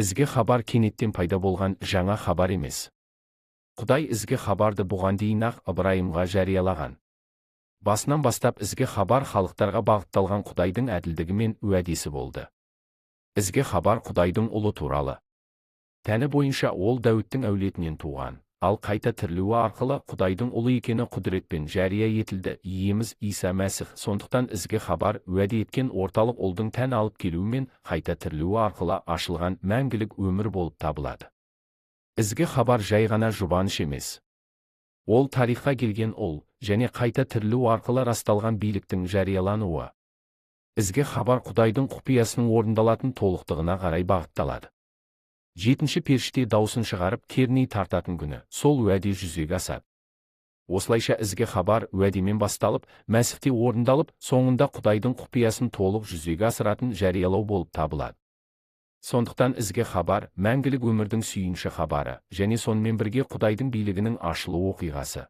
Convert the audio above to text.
Ізгі хабар кенеттен пайда болған жаңа хабар емес. Құдай ізгі хабарды бұған дейін ақ Ыбырайымға жариялаған. Басынан бастап ізгі хабар халықтарға бағытталған Құдайдың әділдігі мен уәдесі болды. Ізгі хабар Құдайдың ұлы туралы. Тәні бойынша ол Дәуіттің әулетінен туған, ал қайта тірілуі арқылы Құдайдың ұлы екені құдіретпен жария етілді. Иеміз Иса Мәсіх. Сондықтан ізгі хабар уәде еткен орталық ұлдың тән алып келуімен қайта тірілуі арқылы ашылған мәңгілік өмір болып табылады. Ізгі хабар жай ғана жұбаныш емес. Ол тарихқа келген ұл және қайта тірілу арқылы расталған биліктің жариялануы. Ізгі хабар Құдайдың құпиясының орындалатын толықтығына қарай бағытталады. Жетінші періште даусын шығарып керней тартатын күні сол уәде жүзеге асады. Осылайша ізгі хабар уәдемен басталып, Мәсіхте орындалып, соңында Құдайдың құпиясын толық жүзеге асыратын жариялау болып табылады. Сондықтан ізгі хабар мәңгілік өмірдің сүйінші хабары және сонымен бірге Құдайдың билігінің ашылу оқиғасы.